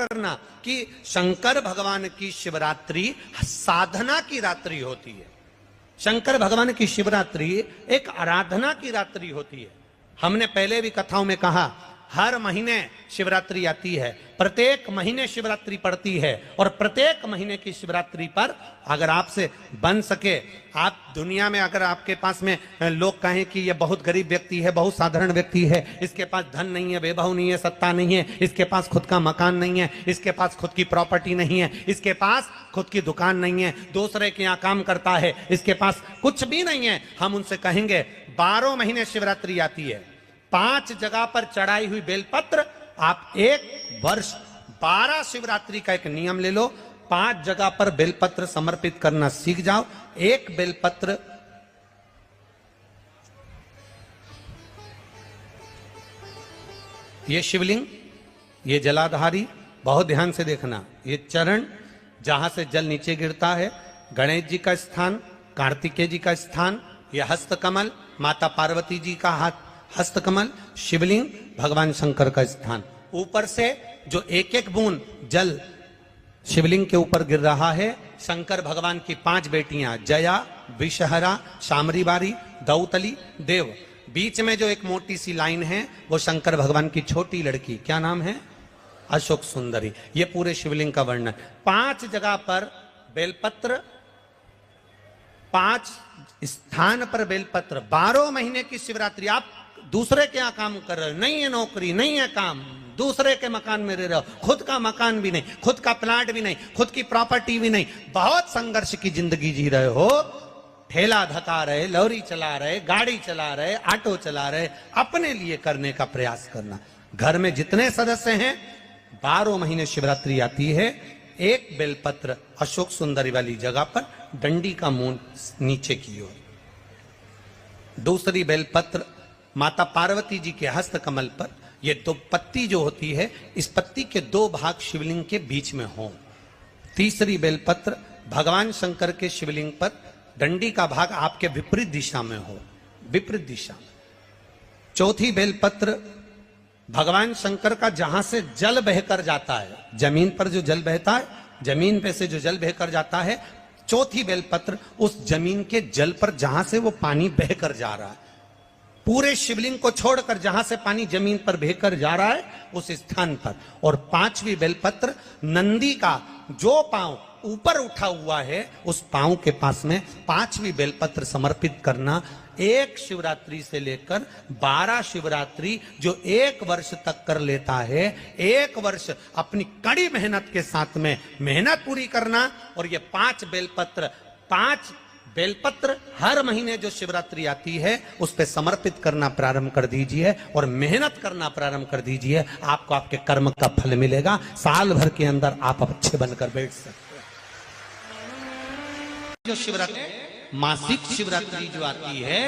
करना कि शंकर भगवान की शिवरात्रि साधना की रात्रि होती है। शंकर भगवान की शिवरात्रि एक आराधना की रात्रि होती है। हमने पहले भी कथाओं में कहा, हर महीने शिवरात्रि आती है, प्रत्येक महीने शिवरात्रि पड़ती है, और प्रत्येक महीने की शिवरात्रि पर अगर आपसे बन सके, आप दुनिया में अगर आपके पास में लोग कहें कि ये बहुत गरीब व्यक्ति है, बहुत साधारण व्यक्ति है, इसके पास धन नहीं है, वैभव नहीं है, सत्ता नहीं है, इसके पास खुद का मकान नहीं है, इसके पास खुद की प्रॉपर्टी नहीं है, इसके पास खुद की दुकान नहीं है, दूसरे के यहाँ काम करता है, इसके पास कुछ भी नहीं है, हम उनसे कहेंगे 12 महीने शिवरात्रि आती है, 5 जगह पर चढ़ाई हुई बेलपत्र, आप एक वर्ष 12 शिवरात्रि का एक नियम ले लो, 5 जगह पर बेलपत्र समर्पित करना सीख जाओ। एक बेलपत्र ये शिवलिंग, ये जलाधारी, बहुत ध्यान से देखना, ये चरण जहां से जल नीचे गिरता है, गणेश जी का स्थान, कार्तिकेय जी का स्थान, यह हस्तकमल, माता पार्वती जी का हाथ हस्तकमल, शिवलिंग, भगवान शंकर का स्थान। ऊपर से जो एक एक बूंद जल शिवलिंग के ऊपर गिर रहा है, शंकर भगवान की 5 बेटियां जया, विषहरा, शामरीबारी, दौतली, देव, बीच में जो एक मोटी सी लाइन है वो शंकर भगवान की छोटी लड़की, क्या नाम है? अशोक सुंदरी। ये पूरे शिवलिंग का वर्णन। 5 जगह पर बेलपत्र, 5 स्थान पर बेलपत्र, 12 महीने की शिवरात्रि। आप दूसरे के यहाँ काम कर रहे हो, नहीं है नौकरी, नहीं है काम, दूसरे के मकान में रह रहे हो, खुद का मकान भी नहीं, खुद का प्लाट भी नहीं, खुद की प्रॉपर्टी भी नहीं, बहुत संघर्ष की जिंदगी जी रहे हो, ठेला धका रहे, लॉरी चला रहे, गाड़ी चला रहे, ऑटो चला रहे, अपने लिए करने का प्रयास करना। घर में जितने सदस्य हैं, 12 महीने शिवरात्रि आती है, एक बेलपत्र अशोक सुंदरी वाली जगह पर, डंडी का मुंह नीचे की ओर, दूसरी बेलपत्र माता पार्वती जी के हस्त कमल पर। ये 2 पत्ती जो होती है, इस पत्ती के 2 भाग शिवलिंग के बीच में हो। तीसरी बेलपत्र भगवान शंकर के शिवलिंग पर, डंडी का भाग आपके विपरीत दिशा में हो, विपरीत दिशा में। चौथी बेलपत्र भगवान शंकर का जहां से जल बहकर जाता है, जमीन पर जो जल बहता है, जमीन पे से जो जल बहकर जाता है, चौथी बेलपत्र उस जमीन के जल पर जहां से वो पानी बहकर जा रहा है, पूरे शिवलिंग को छोड़कर जहां से पानी जमीन पर बहकर जा रहा है उस स्थान पर। और 5वीं बेलपत्र नंदी का जो पांव ऊपर उठा हुआ है, उस पांव के पास में 5वीं बेलपत्र समर्पित करना। एक शिवरात्रि से लेकर 12 शिवरात्रि जो 1 वर्ष तक कर लेता है, 1 वर्ष अपनी कड़ी मेहनत के साथ में मेहनत पूरी करना। और ये 5 बेलपत्र हर महीने जो शिवरात्रि आती है उस पे समर्पित करना प्रारंभ कर दीजिए और मेहनत करना प्रारंभ कर दीजिए। आपको आपके कर्म का फल मिलेगा। साल भर के अंदर आप अच्छे बनकर बैठ सकते हैं। जो शिवरात्रि, मासिक शिवरात्रि जो आती है,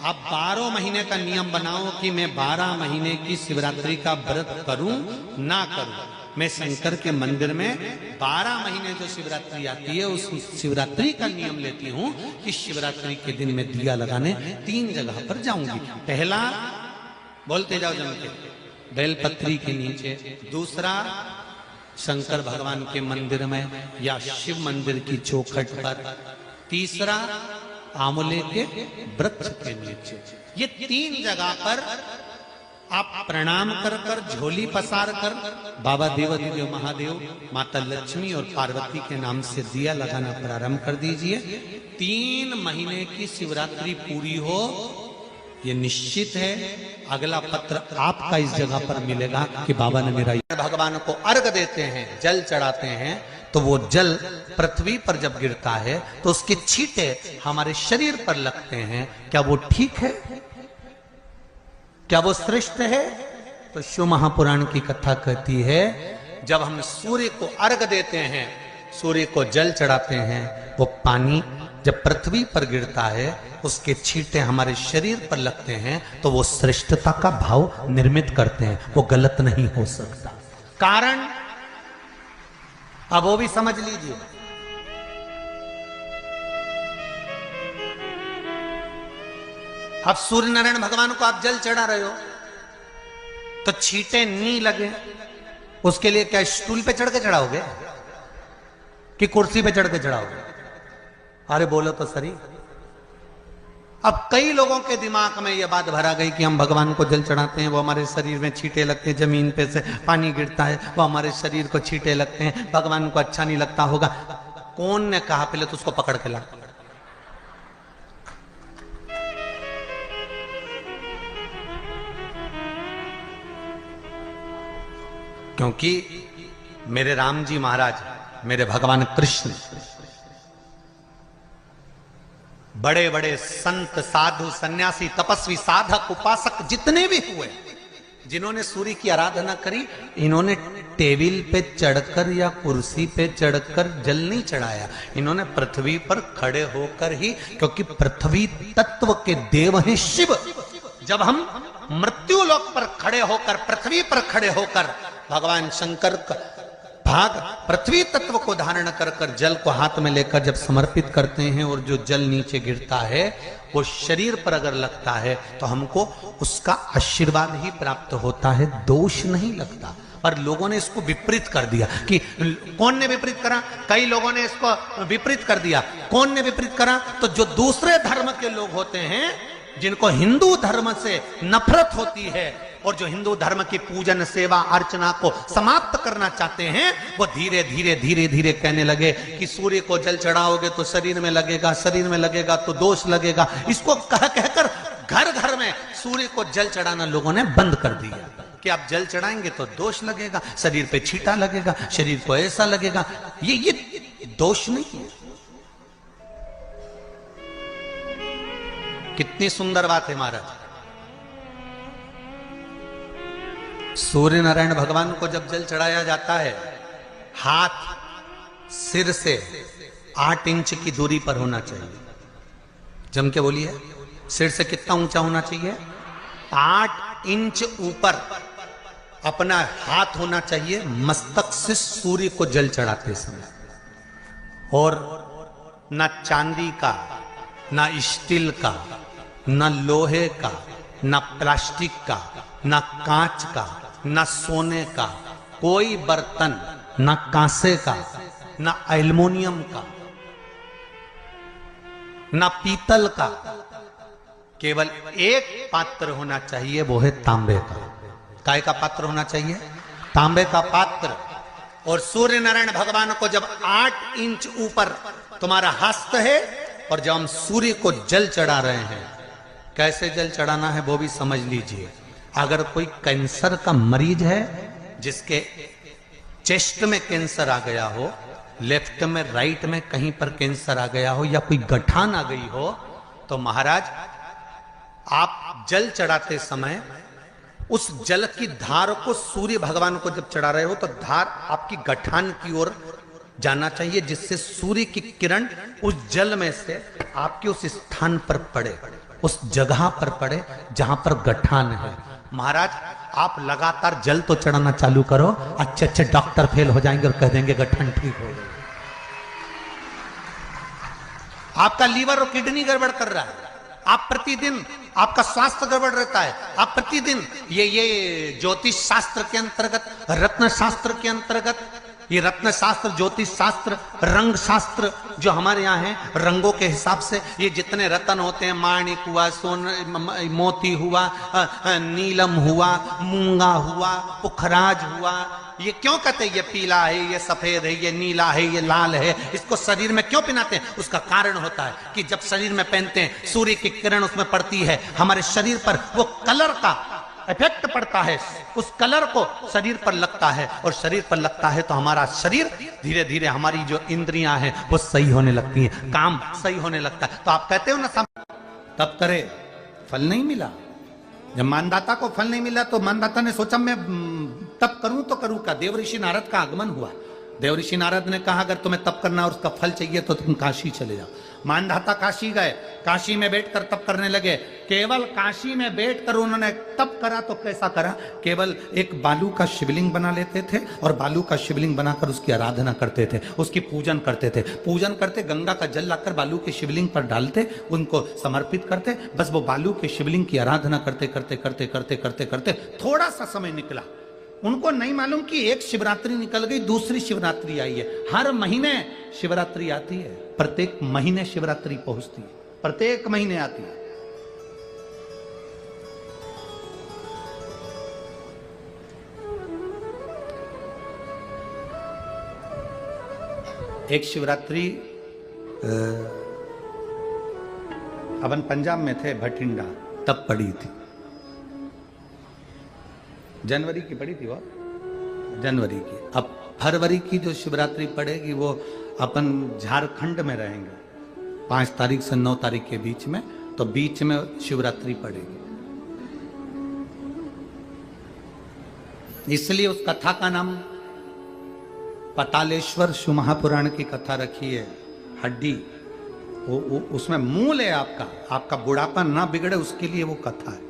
आप 12 महीने का नियम बनाओ कि मैं 12 महीने की शिवरात्रि का व्रत करूं ना करूं। मैं शंकर के मंदिर में 12 महीने जो शिवरात्रि आती है उस शिवरात्रि का नियम लेती हूं कि शिवरात्रि के दिन मैं दिया लगाने 3 जगह पर जाऊंगी। पहला, बोलते जाओ जम के, बेलपत्री के नीचे। दूसरा, शंकर भगवान के मंदिर में या शिव मंदिर की चौखट पर। तीसरा, आंवले के वृक्ष के नीचे। ये 3 जगह पर आप प्रणाम कर कर, झोली पसार कर बाबा देवाधिदेव महादेव, माता लक्ष्मी और पार्वती के नाम से दिया लगाना प्रारंभ कर दीजिए। 3 महीने की शिवरात्रि पूरी हो, ये निश्चित है अगला पत्र आपका इस जगह पर मिलेगा कि बाबा ने मेरा। भगवान को अर्घ देते हैं, जल चढ़ाते हैं, तो वो जल पृथ्वी पर जब गिरता है तो उसके छींटे हमारे शरीर पर लगते हैं। क्या वो ठीक है? क्या वो श्रेष्ठ है? तो शिव महापुराण की कथा कहती है, जब हम सूर्य को अर्घ देते हैं, सूर्य को जल चढ़ाते हैं, वो पानी जब पृथ्वी पर गिरता है, उसके छींटे हमारे शरीर पर लगते हैं, तो वो श्रेष्ठता का भाव निर्मित करते हैं। वो गलत नहीं हो सकता। कारण अब वो भी समझ लीजिए। अब सूर्य नारायण भगवान को आप जल चढ़ा रहे हो तो छींटे नहीं लगे उसके लिए क्या स्टूल पे चढ़ के चढ़ाओगे कि कुर्सी पे चढ़ के चढ़ाओगे? अरे बोलो तो सही। अब कई लोगों के दिमाग में यह बात भरा गई कि हम भगवान को जल चढ़ाते हैं, वो हमारे शरीर में छींटे लगते हैं, जमीन पे से पानी गिरता है, वो हमारे शरीर को छींटे लगते हैं, भगवान को अच्छा नहीं लगता होगा। कौन ने कहा? पहले तो उसको पकड़ के ला। क्योंकि मेरे राम जी महाराज, मेरे भगवान कृष्ण, बड़े बड़े संत, साधु, सन्यासी, तपस्वी, साधक, उपासक जितने भी हुए, जिन्होंने सूर्य की आराधना करी, इन्होंने टेबल पे चढ़कर या कुर्सी पे चढ़कर जल नहीं चढ़ाया। इन्होंने पृथ्वी पर खड़े होकर ही, क्योंकि पृथ्वी तत्व के देव हैं शिव। जब हम मृत्यु लोक पर खड़े होकर, पृथ्वी पर खड़े होकर भगवान शंकर का भाग पृथ्वी तत्व को धारण कर कर जल को हाथ में लेकर जब समर्पित करते हैं, और जो जल नीचे गिरता है वो शरीर पर अगर लगता है तो हमको उसका आशीर्वाद ही प्राप्त होता है, दोष नहीं लगता। पर लोगों ने इसको विपरीत कर दिया। कि कौन ने विपरीत करा? कई लोगों ने इसको विपरीत कर दिया। कौन ने विपरीत करा? तो जो दूसरे धर्म के लोग होते हैं, जिनको हिंदू धर्म से नफरत होती है और जो हिंदू धर्म की पूजन, सेवा, अर्चना को समाप्त करना चाहते हैं, वो धीरे धीरे धीरे धीरे कहने लगे कि सूर्य को जल चढ़ाओगे तो शरीर में लगेगा, शरीर में लगेगा तो दोष लगेगा। इसको कह कहकर घर घर में सूर्य को जल चढ़ाना लोगों ने बंद कर दिया कि आप जल चढ़ाएंगे तो दोष लगेगा, शरीर पे छींटा लगेगा, शरीर को ऐसा लगेगा। ये दोष नहीं है। कितनी सुंदर बात है महाराज। सूर्य नारायण भगवान को जब जल चढ़ाया जाता है, हाथ सिर से 8 इंच की दूरी पर होना चाहिए। जम के बोलिए, सिर से कितना ऊंचा होना चाहिए? 8 इंच ऊपर अपना हाथ होना चाहिए मस्तक से सूर्य को जल चढ़ाते समय। और ना चांदी का, ना स्टील का, ना लोहे का, ना प्लास्टिक का, ना कांच का, ना सोने का कोई बर्तन, ना कांसे का, ना एल्युमिनियम का, ना पीतल का, केवल एक पात्र होना चाहिए, वो है तांबे का। काय का पात्र होना चाहिए? तांबे का पात्र। और सूर्य नारायण भगवान को जब 8 इंच ऊपर तुम्हारा हस्त है, और जब हम सूर्य को जल चढ़ा रहे हैं, कैसे जल चढ़ाना है वो भी समझ लीजिए। अगर कोई कैंसर का मरीज है, जिसके चेस्ट में कैंसर आ गया हो, लेफ्ट में, राइट में कहीं पर कैंसर आ गया हो, या कोई गठान आ गई हो, तो महाराज आप जल चढ़ाते समय उस जल की धार को सूर्य भगवान को जब चढ़ा रहे हो तो धार आपकी गठान की ओर जाना चाहिए, जिससे सूर्य की किरण उस जल में से आपके उस स्थान पर पड़े, उस जगह पर पड़े जहां पर गठान है। महाराज आप लगातार जल तो चढ़ाना चालू करो, अच्छे अच्छे डॉक्टर फेल हो जाएंगे और कह देंगे गठन ठीक हो गई। आपका लीवर और किडनी गड़बड़ कर रहा है, आप प्रतिदिन, आपका स्वास्थ्य गड़बड़ रहता है, आप प्रतिदिन ये ज्योतिष शास्त्र के अंतर्गत, रत्न शास्त्र के अंतर्गत, ये रत्न शास्त्र, ज्योतिष शास्त्र, रंग शास्त्र जो हमारे यहाँ है, रंगों के हिसाब से ये जितने रत्न होते हैं, माणिक हुआ, मोती हुआ, नीलम हुआ, मूंगा हुआ, पुखराज हुआ, ये क्यों कहते हैं ये पीला है, ये सफेद है, ये नीला है, ये लाल है, इसको शरीर में क्यों पहनाते हैं? उसका कारण होता है कि जब शरीर में पहनते हैं, सूर्य की किरण उसमें पड़ती है, हमारे शरीर पर वो कलर का इफेक्ट पड़ता है, उस कलर को शरीर पर लगता है, और शरीर पर लगता है तो हमारा शरीर धीरे धीरे, हमारी जो इंद्रियां हैं वो सही होने लगती हैं, काम सही होने लगता है। तो आप कहते हो ना, तब करे फल नहीं मिला। जब मानदाता को फल नहीं मिला तो मानदाता ने सोचा मैं तप करूं तो करूं क्या? देव ऋषि नारद का आगमन हुआ। देव ऋषि नारद ने कहा अगर तुम्हें तप करना और उसका फल चाहिए तो तुम काशी चले जाओ। मानधाता काशी गए, काशी में बैठकर तप करने लगे। केवल काशी में बैठकर उन्होंने तप करा तो कैसा करा? केवल एक बालू का शिवलिंग बना लेते थे और बालू का शिवलिंग बनाकर उसकी आराधना करते थे, उसकी पूजन करते थे। पूजन करते, गंगा का जल लाकर बालू के शिवलिंग पर डालते, उनको समर्पित करते, बस वो बालू के शिवलिंग की आराधना करते करते करते करते करते करते थोड़ा सा समय निकला, उनको नहीं मालूम कि एक शिवरात्रि निकल गई, दूसरी शिवरात्रि आई है। हर महीने शिवरात्रि आती है, प्रत्येक महीने शिवरात्रि पहुंचती है, प्रत्येक महीने आती है। एक शिवरात्रि अपन पंजाब में थे, भटिंडा, तब पड़ी थी, जनवरी की पड़ी थी वो, जनवरी की। अब फरवरी की जो शिवरात्रि पड़ेगी वो अपन झारखंड में रहेंगे 5 तारीख से 9 तारीख के बीच में, तो बीच में शिवरात्रि पड़ेगी। इसलिए उस कथा का नाम पतालेश्वर शिव महापुराण की कथा रखी है। हड्डी वो उसमें मूल है आपका बुढ़ापा ना बिगड़े उसके लिए वो कथा है।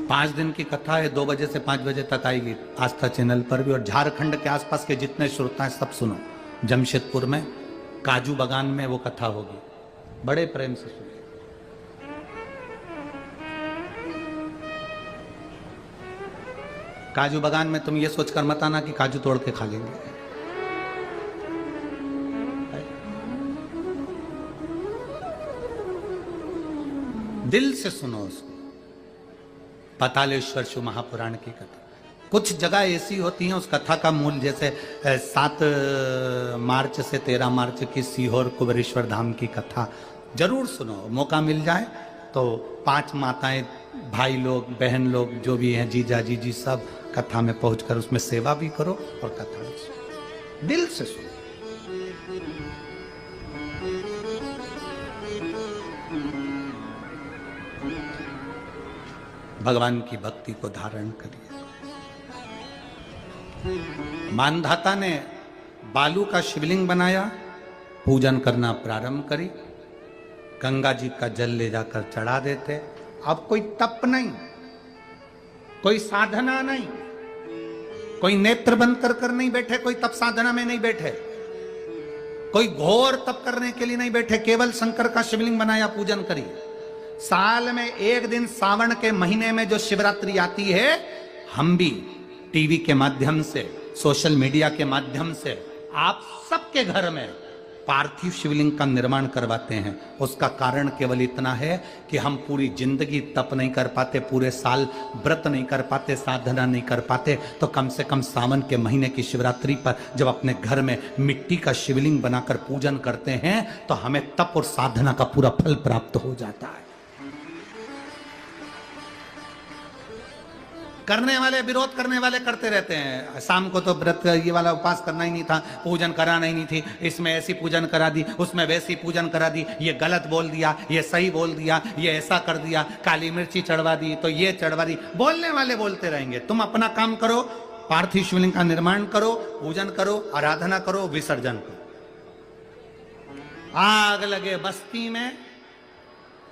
5 दिन की कथा है, 2 बजे से 5 बजे तक आएगी आस्था चैनल पर भी। और झारखंड के आसपास के जितने श्रोता हैं सब सुनो। जमशेदपुर में काजू बागान में वो कथा होगी, बड़े प्रेम से सुनो। काजू बागान में तुम ये सोचकर मत आना कि काजू तोड़ के खा लेंगे। दिल से सुनो उसको। पतालेश्वर शिव महापुराण की कथा। कुछ जगह ऐसी होती हैं उस कथा का मूल, जैसे 7 मार्च से 13 मार्च की सीहोर कुबेरेश्वर धाम की कथा जरूर सुनो, मौका मिल जाए तो। 5 माताएं, भाई लोग, बहन लोग जो भी हैं, जीजा जीजी, सब कथा में पहुंचकर उसमें सेवा भी करो और कथा भी सुनो, दिल से सुनो। भगवान की भक्ति को धारण करिए। मानधाता ने बालू का शिवलिंग बनाया, पूजन करना प्रारंभ करी, गंगा जी का जल ले जाकर चढ़ा देते। अब कोई तप नहीं, कोई साधना नहीं, कोई नेत्र बंद कर नहीं बैठे, कोई तप साधना में नहीं बैठे, कोई घोर तप करने के लिए नहीं बैठे, केवल शंकर का शिवलिंग बनाया, पूजन करी। साल में एक दिन सावन के महीने में जो शिवरात्रि आती है, हम भी टीवी के माध्यम से, सोशल मीडिया के माध्यम से आप सबके घर में पार्थिव शिवलिंग का निर्माण करवाते हैं। उसका कारण केवल इतना है कि हम पूरी जिंदगी तप नहीं कर पाते, पूरे साल व्रत नहीं कर पाते, साधना नहीं कर पाते, तो कम से कम सावन के महीने की शिवरात्रि पर जब अपने घर में मिट्टी का शिवलिंग बनाकर पूजन करते हैं तो हमें तप और साधना का पूरा फल प्राप्त हो जाता है। करने वाले, विरोध करने वाले करते रहते हैं। शाम को तो व्रत ये वाला उपवास करना ही नहीं था, पूजन कराना ही नहीं थी, इसमें ऐसी पूजन करा दी, उसमें वैसी पूजन करा दी, ये गलत बोल दिया, ये सही बोल दिया, ये ऐसा कर दिया, काली मिर्ची चढ़वा दी तो ये चढ़वा दी। बोलने वाले बोलते रहेंगे। तुम अपना काम करो, पार्थिव शिवलिंग का निर्माण करो, पूजन करो, आराधना करो, विसर्जन करो। आग लगे बस्ती में,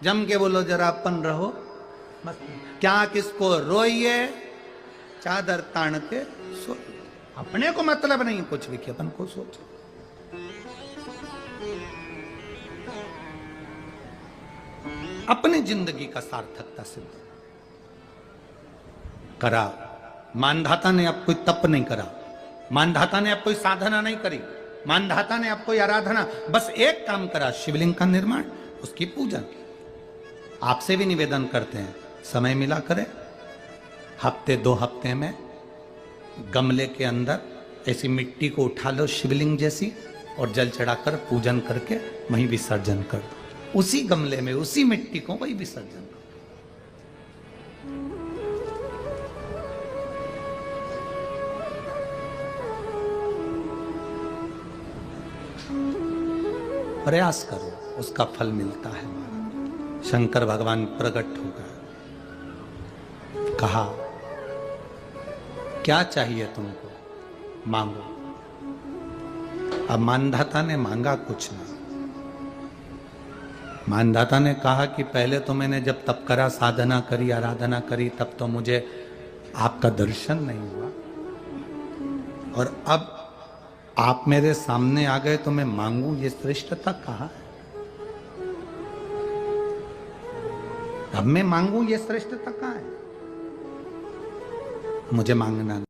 जम के बोलो जरा अपन रहो, क्या किसको रोइए, चादर तान के सो। अपने को मतलब नहीं कुछ भी कि अपन को सोच। अपनी जिंदगी का सार्थकता सिद्ध करा। मानधाता ने अब कोई तप नहीं करा, मानधाता ने अब कोई साधना नहीं करी, मानधाता ने अब कोई आराधना, बस एक काम करा, शिवलिंग का निर्माण, उसकी पूजा की। आपसे भी निवेदन करते हैं, समय मिला करें, हफ्ते 2 हफ्ते में गमले के अंदर ऐसी मिट्टी को उठा लो शिवलिंग जैसी, और जल चढ़ाकर पूजन करके वहीं विसर्जन कर दो। उसी गमले में, उसी मिट्टी को वही विसर्जन करो। प्रयास करो, उसका फल मिलता है। शंकर भगवान प्रकट हो गए, कहा क्या चाहिए तुमको, मांगो। अब मानधाता ने मांगा कुछ ना। मानधाता ने कहा कि पहले तो मैंने जब तप करा, साधना करी, आराधना करी, तब तो मुझे आपका दर्शन नहीं हुआ, और अब आप मेरे सामने आ गए तो मैं मांगू, ये श्रेष्ठता कहाँ है? अब मैं मांगू, ये श्रेष्ठता कहाँ है? मुझे मांगना नहीं।